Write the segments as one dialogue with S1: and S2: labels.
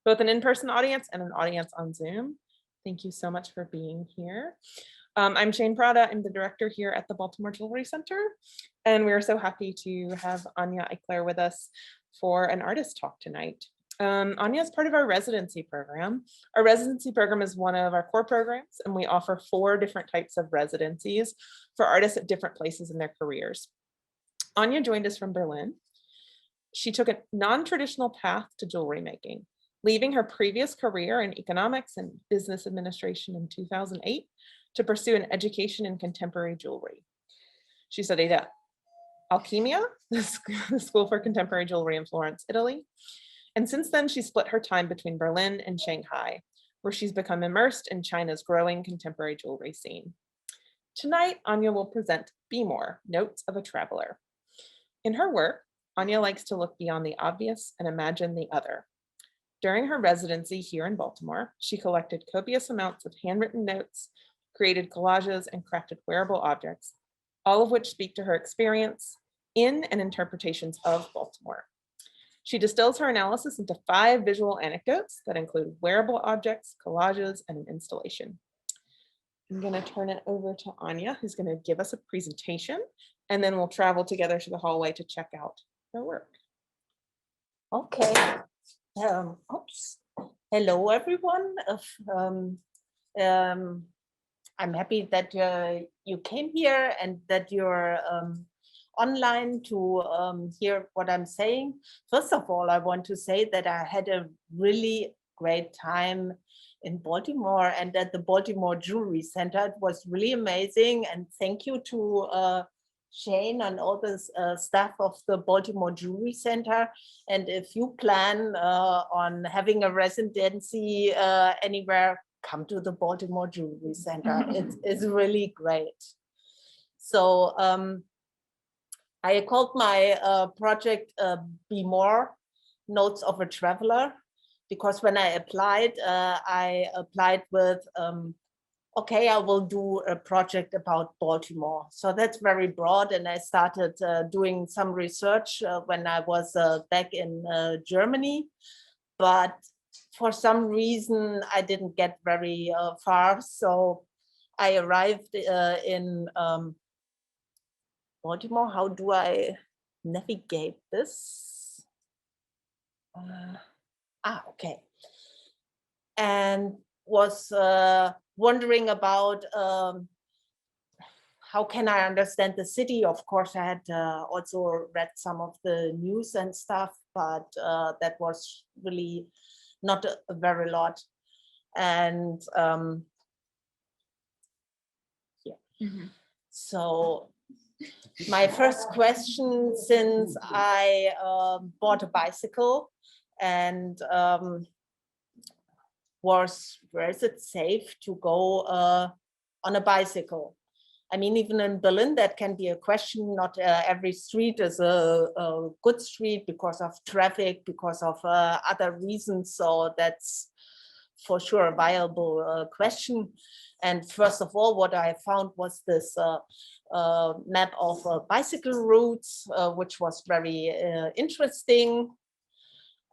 S1: both an in-person audience and an audience on Zoom. Thank you so much for being here. I'm Shane Prada. I'm the director here at the Baltimore Jewelry Center, and we're so happy to have Anja Eichler with us for an artist talk tonight. Anja is part of our residency program. Our residency program is one of our core programs, and we offer 4 different types of residencies for artists at different places in their careers. Anja joined us from Berlin. She took a non-traditional path to jewelry making, leaving her previous career in economics and business administration in 2008 to pursue an education in contemporary jewelry. She studied at Alchemia, the School for Contemporary Jewelry in Florence, Italy. And since then, she split her time between Berlin and Shanghai, where she's become immersed in China's growing contemporary jewelry scene. Tonight, Anja will present Be More, Notes of a Traveler. In her work, Anja likes to look beyond the obvious and imagine the other. During her residency here in Baltimore, she collected copious amounts of handwritten notes, created collages, and crafted wearable objects, all of which speak to her experience in and interpretations of Baltimore. She distills her analysis into 5 visual anecdotes that include wearable objects, collages, and an installation. I'm going to turn it over to Anja, who's going to give us a presentation, and then we'll travel together to the hallway to check out her work.
S2: Okay. Hello, everyone. I'm happy that you came here and that you're online to hear what I'm saying. First of all, I want to say that I had a really great time in Baltimore and at the Baltimore Jewelry Center. It was really amazing. And thank you to Shane and all the staff of the Baltimore Jewelry Center. And if you plan on having a residency anywhere, come to the Baltimore Jewelry Center. It's really great. So I called my project Be More, Notes of a Traveler, because when I applied with, okay, I will do a project about Baltimore. So that's very broad. And I started doing some research when I was back in Germany. But for some reason, I didn't get very far. So I arrived in Baltimore. How do I navigate this? Okay. And was wondering about how can I understand the city. Of course, I had also read some of the news and stuff, but that was really not a very lot. And so my first question, since I bought a bicycle and was, where is it safe to go on a bicycle? I mean, even in Berlin, that can be a question. Not every street is a good street because of traffic, because of other reasons. So that's for sure a viable question. And first of all, what I found was this map of bicycle routes, which was very interesting.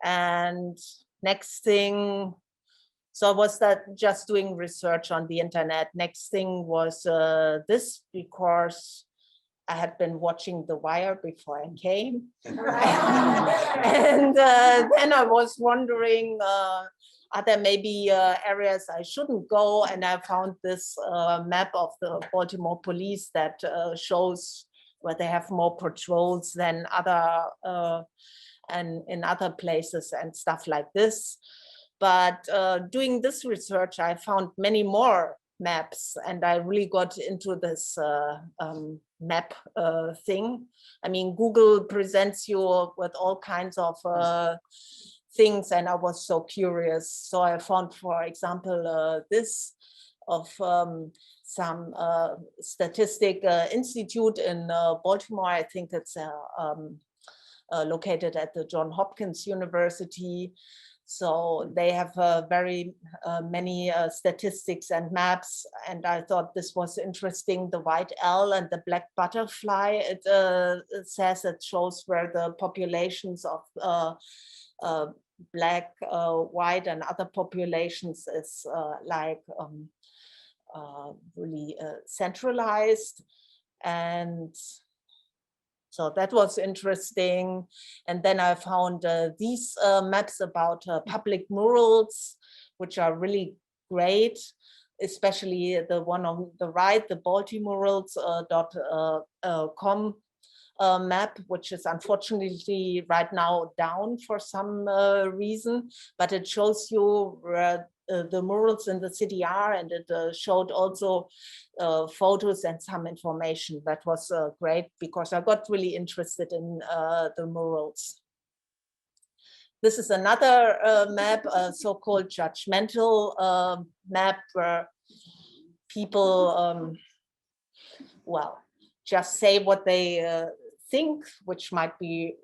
S2: And next thing, so I was just doing research on the internet. Next thing was this, because I had been watching The Wire before I came. And then I was wondering, are there maybe areas I shouldn't go? And I found this map of the Baltimore police that shows where they have more patrols than other and in other places and stuff like this. But doing this research, I found many more maps, and I really got into this map thing. I mean, Google presents you with all kinds of things, and I was so curious. So I found, for example, this of some statistic institute in Baltimore. I think it's located at the Johns Hopkins University. So they have very many statistics and maps, and I thought this was interesting. The white L and the black butterfly, it says it shows where the populations of black, white, and other populations is like really centralized. And so that was interesting. And then I found these maps about public murals, which are really great, especially the one on the right, the baltimorals.com map, which is unfortunately right now down for some reason, but it shows you where the murals in the city are, and it showed also photos and some information. That was great because I got really interested in the murals. This is another map, a so-called judgmental map, where people, well, just say what they think, which might be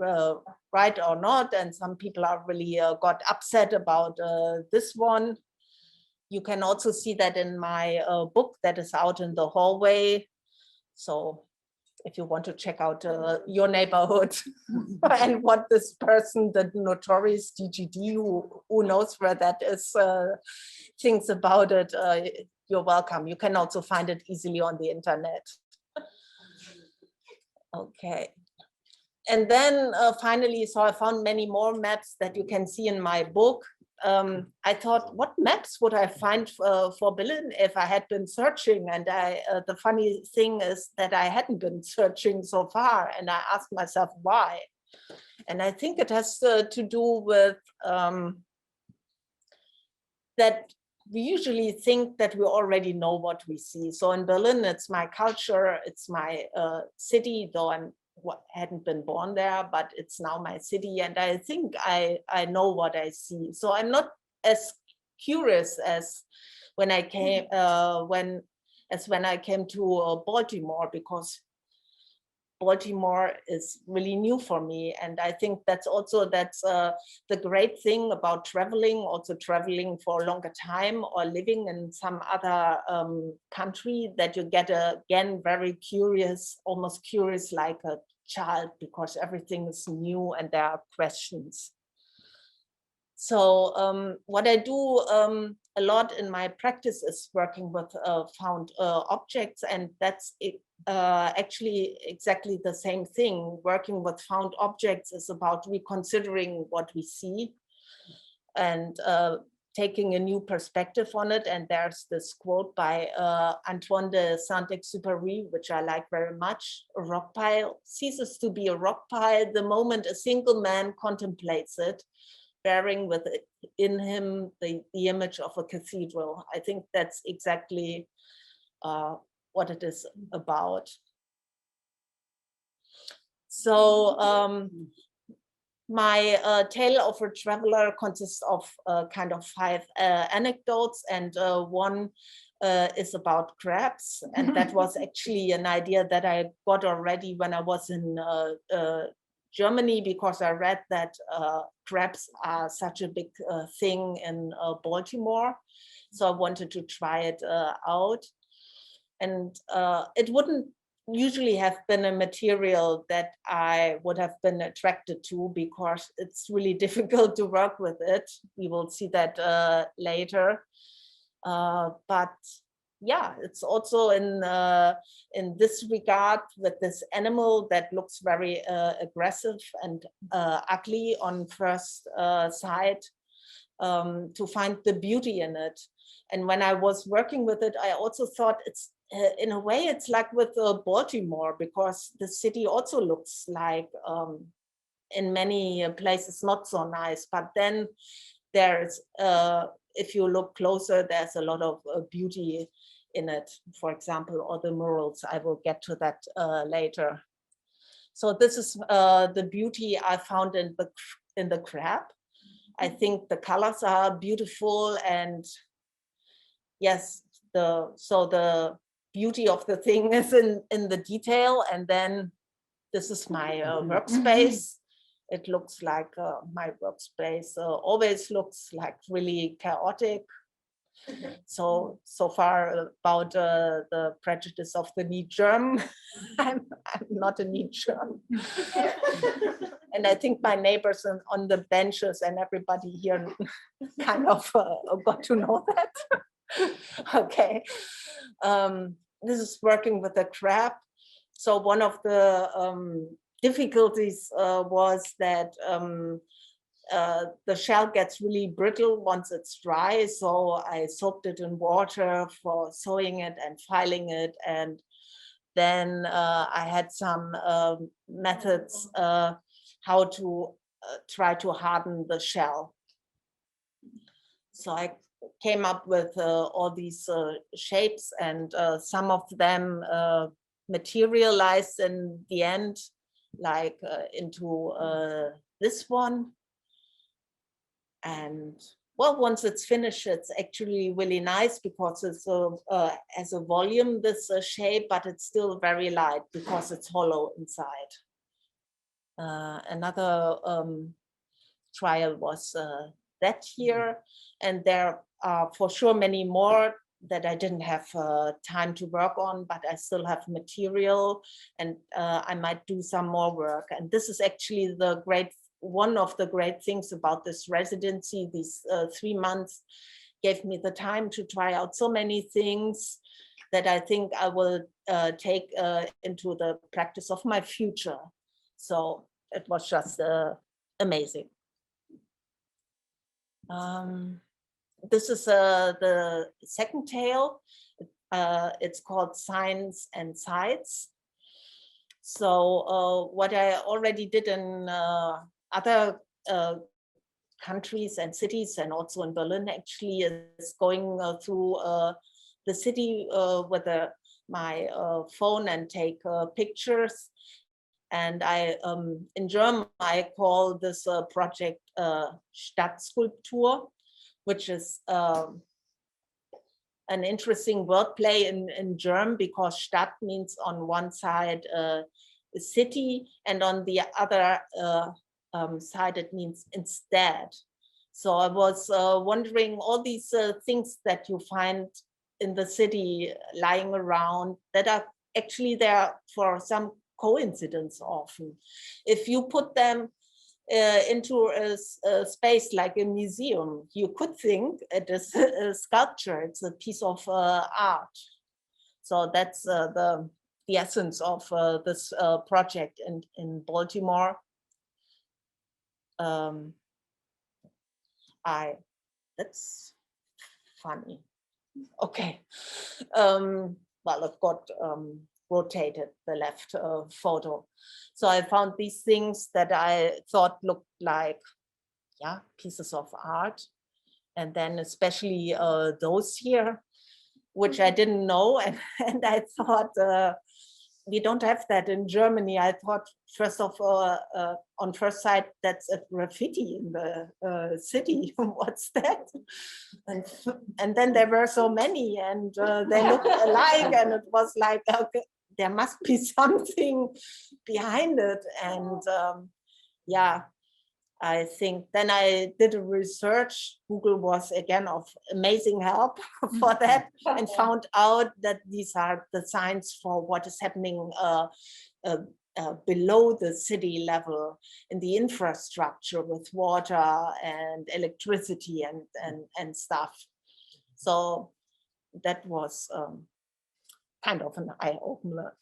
S2: right or not. And some people are really got upset about this one. You can also see that in my book that is out in the hallway. So if you want to check out your neighborhood and what this person, the notorious DGD, who knows where that is, thinks about it, you're welcome. You can also find it easily on the internet. Okay. And then finally, so I found many more maps that you can see in my book. I thought, what maps would I find for Berlin if I had been searching? And the funny thing is that I hadn't been searching so far. And I asked myself why. And I think it has to do with that we usually think that we already know what we see. So in Berlin, it's my culture, it's my city, though I hadn't been born there, but it's now my city. And I think I know what I see. So I'm not as curious as when I came, when I came to Baltimore, because Baltimore is really new for me. And I think that's also, the great thing about traveling, also traveling for a longer time or living in some other country, that you get again very curious, almost curious like a child, because everything is new and there are questions. So what I do a lot in my practice is working with found objects, and that's actually exactly the same thing. Working with found objects is about reconsidering what we see and taking a new perspective on it. And there's this quote by Antoine de Saint-Exupéry, which I like very much: "A rock pile ceases to be a rock pile the moment a single man contemplates it, bearing within him the image of a cathedral." I think that's exactly what it is about. So my tale of a traveler consists of kind of 5 anecdotes, and one is about crabs. And that was actually an idea that I got already when I was in Germany, because I read that crabs are such a big thing in Baltimore. So I wanted to try it out. And it wouldn't usually have been a material that I would have been attracted to, because it's really difficult to work with it. We will see that later. But yeah, it's also in this regard, with this animal that looks very aggressive and ugly on first sight, to find the beauty in it. And when I was working with it, I also thought it's in a way, it's like with Baltimore, because the city also looks like in many places not so nice. But then there's, if you look closer, there's a lot of beauty in it, for example, or the murals. I will get to that later. So this is the beauty I found in the crab. I think the colors are beautiful, and yes, the beauty of the thing is in the detail. And then this is my workspace. It looks like my workspace always looks like really chaotic. So far about the prejudice of the neat germ. I'm not a neat germ. And I think my neighbors on the benches and everybody here kind of got to know that. Okay. This is working with a crab. So one of the difficulties was that the shell gets really brittle once it's dry. So I soaked it in water for sewing it and filing it. And then I had some methods how to try to harden the shell. So I came up with all these shapes, and some of them materialized in the end, like into this one. And well, once it's finished, it's actually really nice because it's has a volume, this shape, but it's still very light because it's hollow inside. Another trial was that here, and there are for sure many more that I didn't have time to work on, but I still have material, and I might do some more work. And this is actually one of the great things about this residency. These 3 months gave me the time to try out so many things that I think I will take into the practice of my future. So it was just amazing. This is the second tale. It's called Signs and Sights. So what I already did in other countries and cities, and also in Berlin, actually, is going through the city with my phone and take pictures. And I, in German, I call this project Stadtskulptur, which is an interesting wordplay in German, because Stadt means on one side a city, and on the other side it means instead. So I was wondering, all these things that you find in the city lying around that are actually there for some coincidence often. If you put them into a space like a museum, you could think it is a sculpture, it's a piece of art. So that's the essence of this project in Baltimore. That's funny. Okay. Well, I've got rotated the left photo. So I found these things that I thought looked like, yeah, pieces of art. And then especially those here, which I didn't know. And I thought, we don't have that in Germany. I thought, first of all, on first sight, that's a graffiti in the city. What's that? And then there were so many, and they looked alike, and it was like, okay, there must be something behind it. And yeah, I think then I did a research. Google was again of amazing help for that, and found out that these are the signs for what is happening below the city level in the infrastructure with water and electricity and stuff. So that was kind of an eye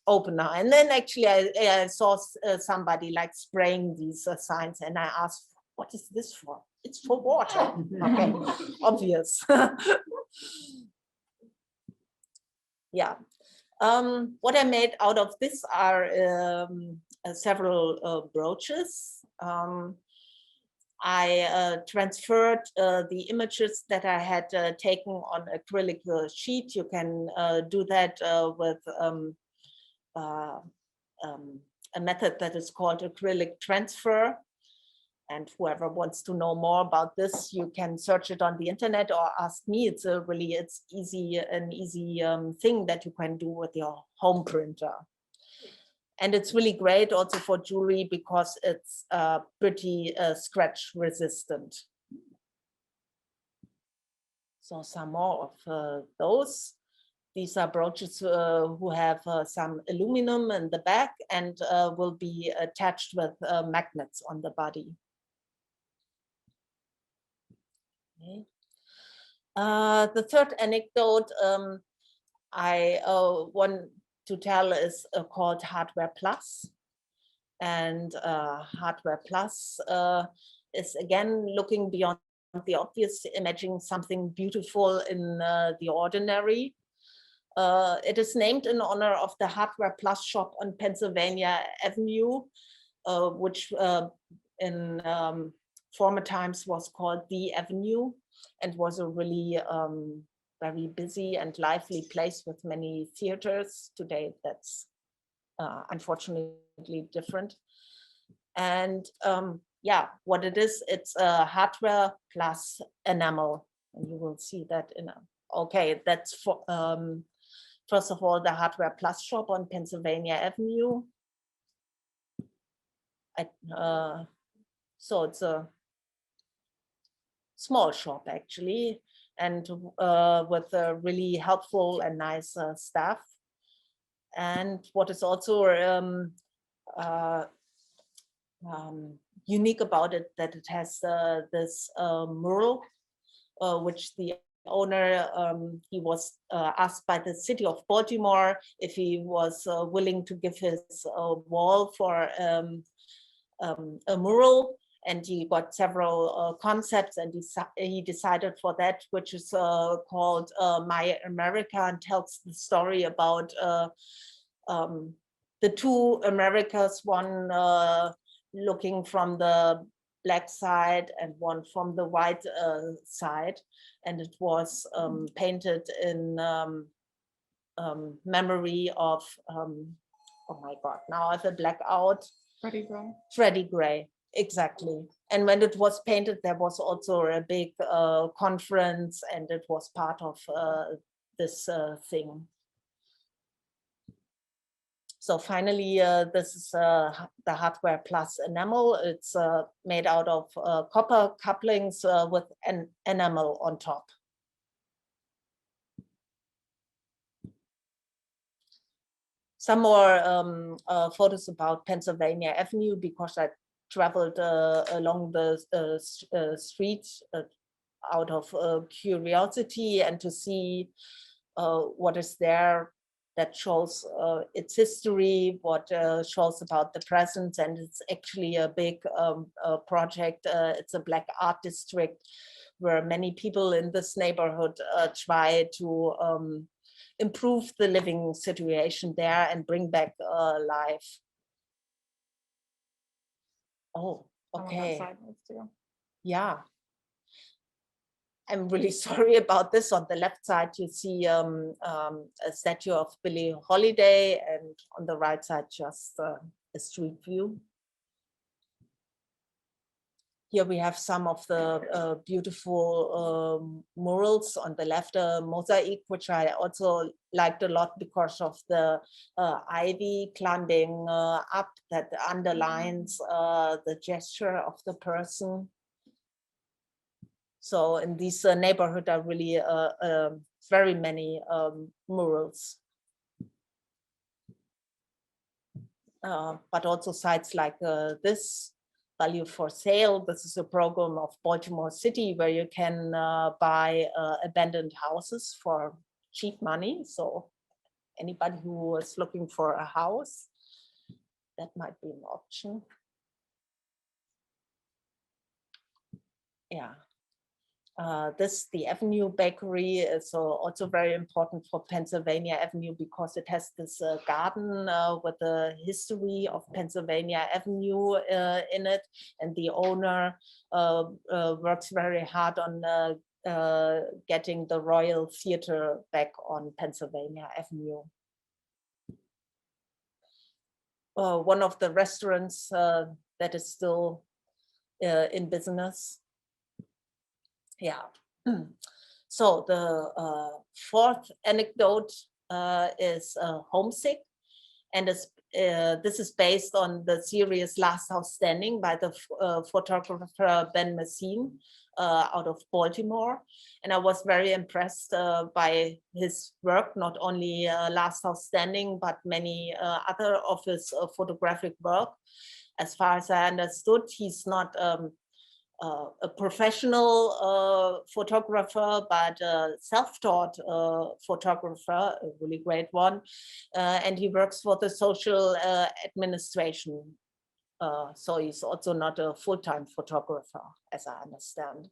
S2: opener. And then actually I saw somebody like spraying these signs, and I asked, what is this for? It's for water. Okay, obvious. Yeah. What I made out of this are several brooches. I transferred the images that I had taken on acrylic sheet. You can do that with a method that is called acrylic transfer. And whoever wants to know more about this, you can search it on the internet or ask me. It's an easy thing that you can do with your home printer. And it's really great also for jewelry because it's pretty scratch resistant. So some more of those. These are brooches who have some aluminum in the back and will be attached with magnets on the body. Okay. The third anecdote I want to tell is called Hardware Plus. And Hardware Plus is again looking beyond the obvious, imagining something beautiful in the ordinary. It is named in honor of the Hardware Plus shop on Pennsylvania Avenue, which in former times was called The Avenue and was a really very busy and lively place with many theaters. Today, that's unfortunately different. And yeah, what it is, it's a hardware plus enamel. And you will see that in a, okay, that's for, first of all, the Hardware Plus shop on Pennsylvania Avenue. So it's a small shop actually, and with a really helpful and nice staff. And what is also unique about it, that it has this mural, which the owner, he was asked by the city of Baltimore if he was willing to give his wall for a mural, and he got several concepts, and he decided for that, which is called My America, and tells the story about the two Americas, one looking from the black side and one from the white side, and it was painted in memory of oh my god, now I have a blackout.
S1: Freddie Gray.
S2: Freddie Gray, exactly. And when it was painted, there was also a big conference, and it was part of this thing. So finally, this is the Hardware Plus enamel. It's made out of copper couplings with an enamel on top. Some more photos about Pennsylvania Avenue, because I traveled along the streets out of curiosity and to see what is there that shows its history, what shows about the present. And it's actually a big project. It's a Black art district where many people in this neighborhood try to improve the living situation there and bring back life. Oh, okay. Yeah. I'm really sorry about this. On the left side, you see a statue of Billie Holiday, and on the right side, just a street view. Here we have some of the beautiful murals. On the left, a mosaic, which I also liked a lot because of the ivy climbing up that underlines the gesture of the person. So in this neighborhood are really very many murals. But also sites like this, Value for Sale. This is a program of Baltimore City where you can buy abandoned houses for cheap money. So anybody who is looking for a house, that might be an option. Yeah. This, the Avenue Bakery, is also very important for Pennsylvania Avenue because it has this garden with the history of Pennsylvania Avenue in it. And the owner works very hard on getting the Royal Theater back on Pennsylvania Avenue. One of the restaurants that is still in business. Yeah. So the fourth anecdote is homesick, and this is based on the series Last House Standing by the photographer Ben Messine out of Baltimore. And I was very impressed by his work, not only Last House Standing, but many other of his photographic work. As far as I understood, he's not a professional photographer, but a self-taught photographer, a really great one. And he works for the social administration. So he's also not a full-time photographer, as I understand.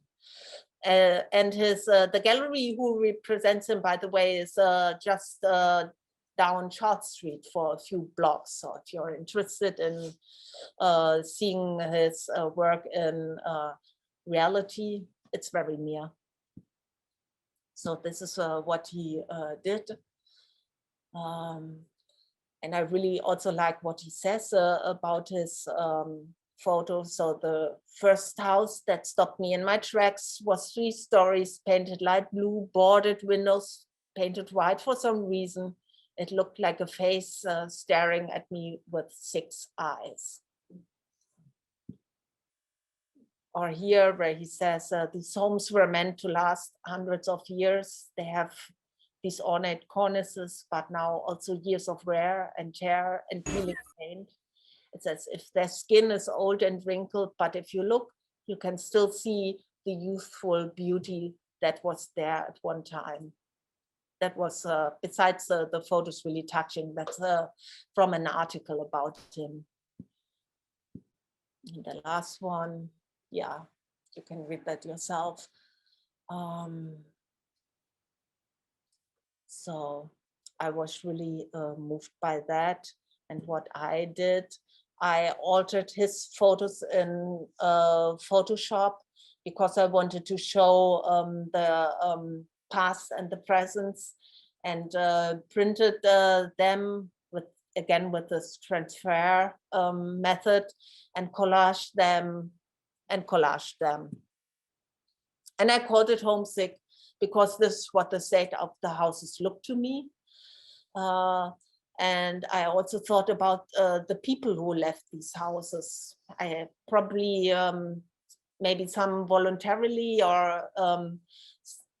S2: And his the gallery who represents him, by the way, is just down Charles Street for a few blocks. So if you're interested in seeing his work in reality, it's very near. So this is what he did. And I really also like what he says about his photos. So the first house that stopped me in my tracks was 3 stories, painted light blue, boarded windows, painted white for some reason. It looked like a face staring at me with 6 eyes. Or here where he says, these homes were meant to last hundreds of years. They have these ornate cornices, but now also years of wear and tear and peeling paint. It's as if their skin is old and wrinkled, but if you look, you can still see the youthful beauty that was there at one time. That was, besides the photos really touching, that's from an article about him. And the last one, yeah, you can read that yourself. So I was really moved by that. And what I did, I altered his photos in Photoshop because I wanted to show the past and the presents, and printed them with, again, with this transfer method, and collaged them. And I called it Homesick because this is what the state of the houses look to me. And I also thought about the people who left these houses. I probably, maybe some voluntarily, or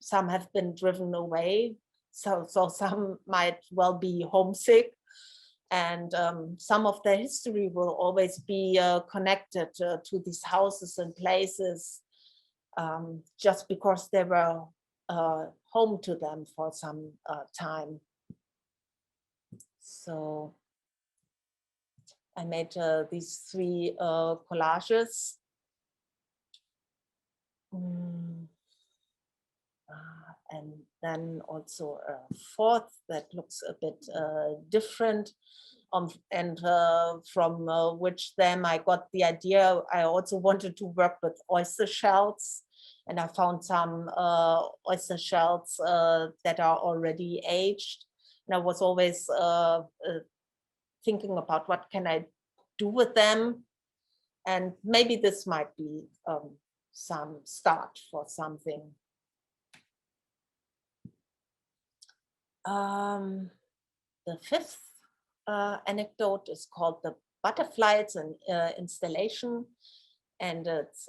S2: some have been driven away. So some might well be homesick. And some of their history will always be connected to these houses and places, just because they were home to them for some time. So I made these 3 collages. And then also a 4th that looks a bit different. And from which then I got the idea. I also wanted to work with oyster shells. And I found some oyster shells that are already aged. And I was always thinking about what can I do with them. And maybe this might be some start for something. The 5th anecdote is called The Butterfly. It's an installation, and it's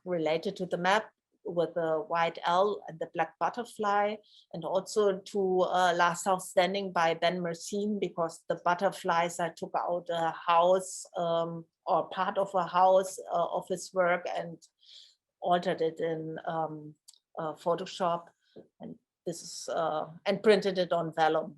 S2: related to the map with the white L and the black butterfly, and also to Last House Standing by Ben Messine, because the butterflies, I took out a house or part of a house of his work and altered it in Photoshop, and this is and printed it on vellum.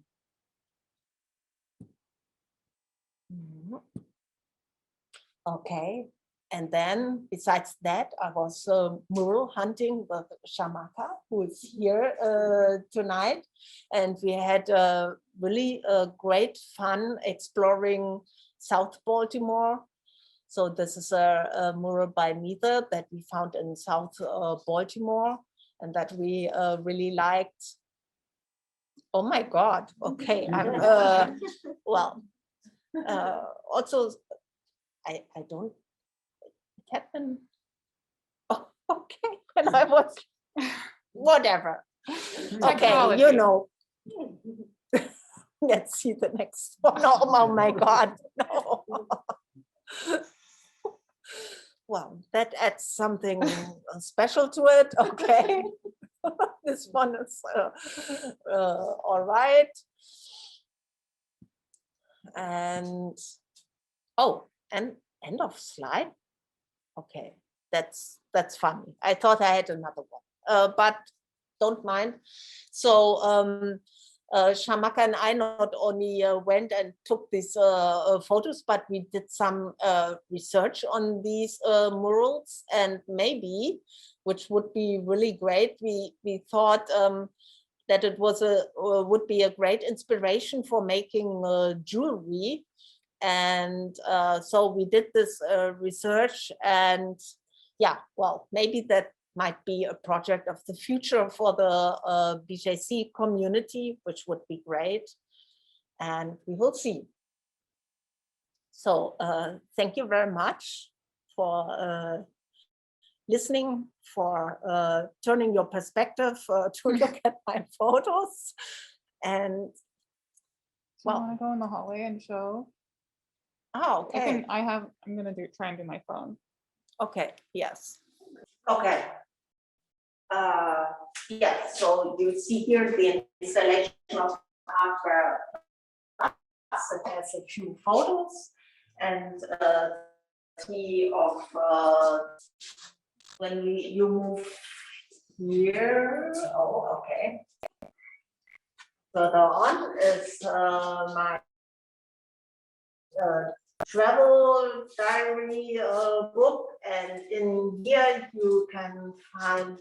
S2: Okay, and then besides that, I was mural hunting with Shamaka, who is here tonight, and we had really great fun exploring South Baltimore. So this is a mural by Neither that we found in South Baltimore, and that we really liked. Oh my God! Okay, I'm well. Also, I don't. It happened. Oh, okay, when I was whatever. Okay, you know. Let's see the next one. Oh my God, no. Well, that adds something special to it. Okay. This one is all right. And oh, and end of slide. Okay, that's funny. I thought I had another one, but don't mind. So Shamaka and I not only went and took these photos, but we did some research on these murals, and maybe, which would be really great, we thought that it was would be a great inspiration for making jewelry. And so we did this research, and yeah, well, maybe that might be a project of the future for the BJC community, which would be great. And we will see. So thank you very much for listening, for turning your perspective to look at my photos. And
S3: So I want to go in the hallway and show.
S2: Oh, okay.
S3: I'm gonna try and do my phone.
S2: Okay, yes. Okay. Yes, so you see here the installation of hardware. It has a few photos and three of when you move here. Oh, okay. Further on is my travel diary book, and in here you can find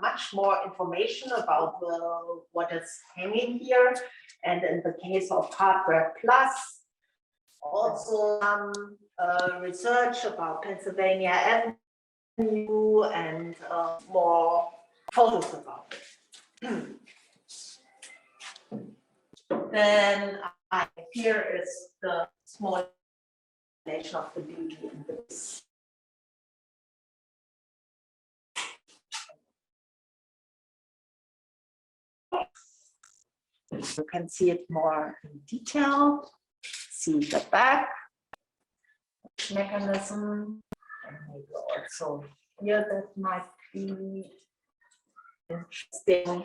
S2: much more information about what is hanging here, and in the case of Hardware Plus, also some research about Pennsylvania Avenue and more photos about it. Then here is the small of the beauty in this. You can see it more in detail. See the back mechanism, and maybe also here that might be interesting.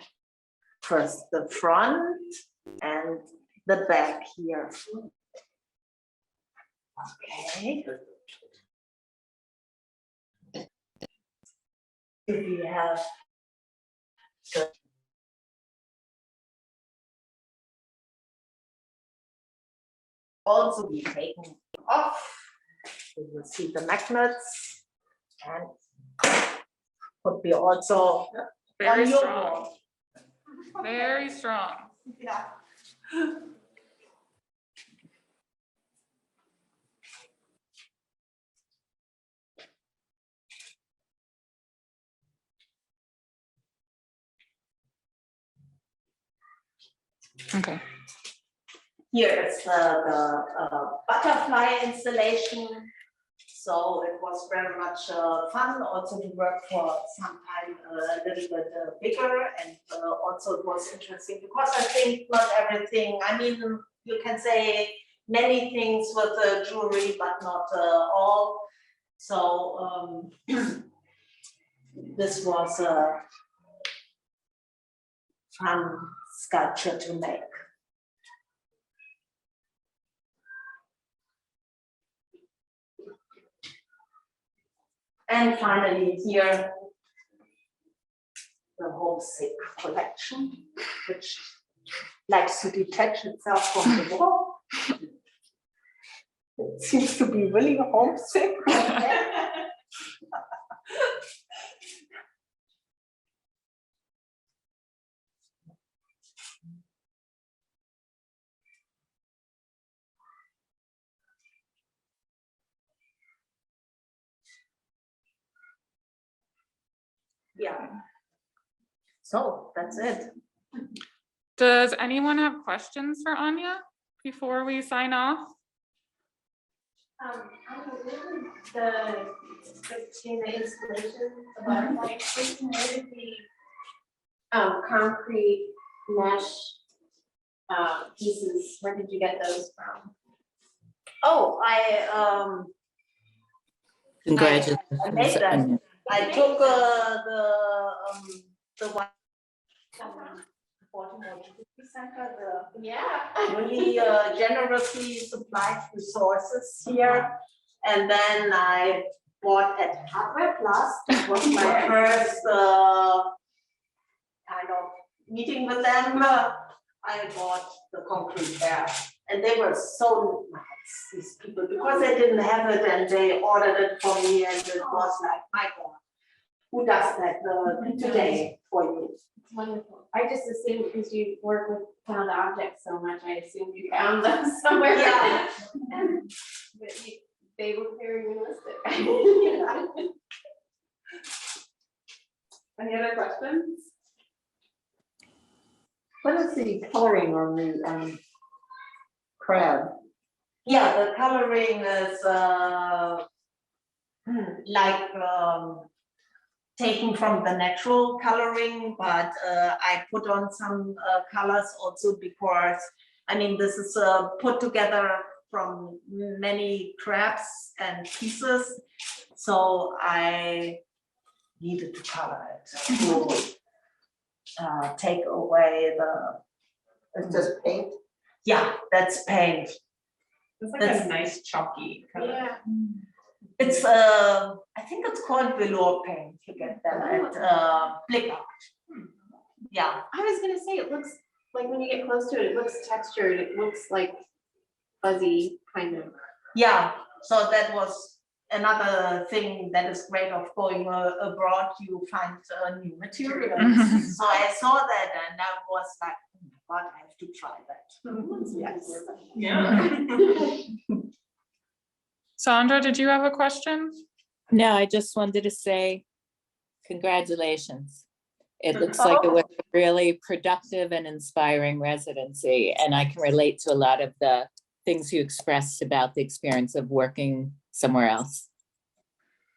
S2: First the front and the back here. Okay. We have also be taken off. You will see the magnets, and could be also
S3: Very
S2: on your
S3: strong.
S2: wall.
S3: Very strong.
S2: Yeah.
S3: Okay.
S2: Here is the butterfly installation. So it was very much fun also to work for some time a little bit bigger, and also it was interesting because I think not everything, I mean, you can say many things with jewelry, but not all. So this was a fun sculpture to make. And finally here, the homesick collection, which likes to detach itself from the wall. It seems to be really homesick. Yeah. So that's it.
S3: Does anyone have questions for Anja before we sign off?
S4: The installation about like the concrete mesh pieces, where did you get those from?
S2: Oh,
S5: Congratulations.
S2: I made that.
S5: Anja.
S2: I took the one from Baltimore Jewelry Center,
S4: Yeah.
S2: really generously supplied resources here. And then I bought at Hardware Plus. That was my first kind of meeting with them. I bought the concrete there. And they were so nice, these people, because they didn't have it and they ordered it for me. And it was like, my God, who does that today for you?
S4: It's wonderful. I just assumed because you work with found objects so much, I assumed you found them somewhere.
S2: Yeah.
S4: But they were very realistic.
S3: Any other questions?
S6: What is the coloring on the crab?
S2: Yeah, the coloring is like taken from the natural coloring, but I put on some colors also because, I mean, this is put together from many crabs and pieces. So I needed to color it to take away the,
S6: It's just paint?
S2: yeah, that's paint.
S3: It's like
S2: That's-
S3: a nice chalky color.
S4: Yeah.
S2: It's I think it's called velour paint. You get them at Blick Art. Yeah,
S4: I was gonna say, it looks like when you get close to it, it looks textured. It looks like fuzzy kind of.
S2: yeah. So that was another thing that is great of going abroad. You find new materials. So I saw that and I was like, oh my God, I have to try that. Yes.
S3: Yeah. Sandra, did you have a question?
S5: No, I just wanted to say congratulations. It looks like it was a really productive and inspiring residency, and I can relate to a lot of the things you expressed about the experience of working somewhere else.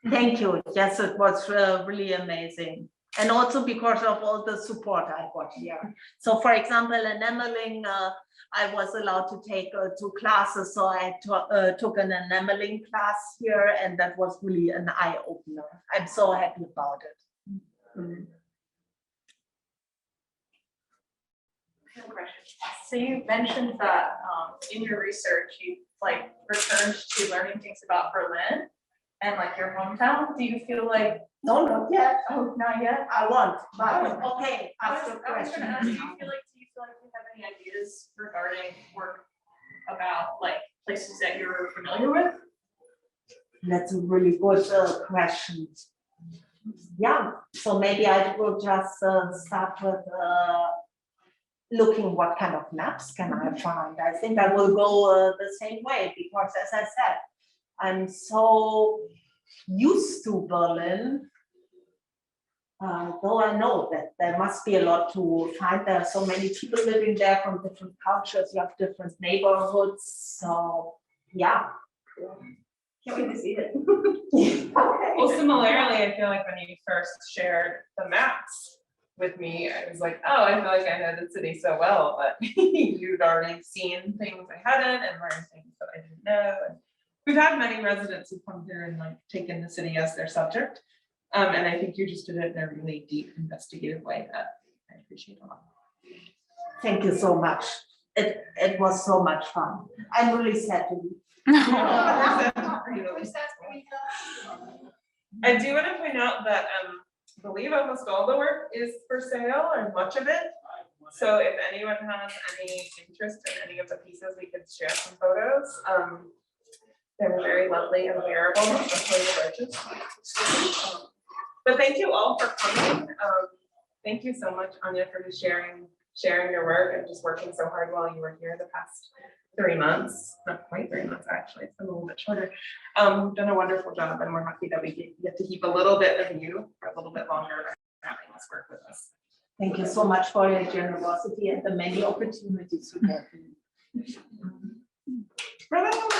S2: Thank you. Yes, it was really amazing. And also because of all the support I got here. So for example, enameling, I was allowed to take 2 classes. So I took an enameling class here, and that was really an eye opener. I'm so happy about it. Mm.
S7: So you mentioned that in your research, you like returned to learning things about Berlin and like your hometown. Do you feel like,
S2: No, not yet.
S7: oh, not yet?
S2: I want, but
S7: Oh.
S2: okay,
S7: I
S2: ask
S7: was
S2: the
S7: gonna
S2: question.
S7: ask, do you feel like you have any ideas regarding work about like places that you're familiar with?
S2: That's a really good question. Yeah, so maybe I will just start with looking what kind of maps can I find. I think I will go the same way because, as I said, I'm so used to Berlin. Though I know that there must be a lot to find. There are so many people living there from different cultures. You have different neighborhoods. So yeah.
S7: Can't wait to see it.
S2: Okay.
S3: Well, similarly, I feel like when you first shared the maps with me, I was like, oh, I feel like I know the city so well, but you'd already seen things I hadn't and learned things that I didn't know. And we've had many residents who come here and like taken the city as their subject. And I think you just did it in a really deep investigative way that I appreciate a lot.
S2: Thank you so much. It was so much fun. I'm really sad to leave.
S3: I do want to point out that I believe almost all the work is for sale, or much of it. So if anyone has any interest in any of the pieces, we could share some photos. They're very lovely and wearable, especially the brooches. But thank you all for coming. Thank you so much, Anja, for just sharing your work and just working so hard while you were here the past 3 months, not quite 3 months, actually, it's been a little bit shorter. Done a wonderful job, and we're happy that we get to keep a little bit of you for a little bit longer having this work with us.
S2: Thank you so much for your generosity and the many opportunities you gave me.
S3: Bravo.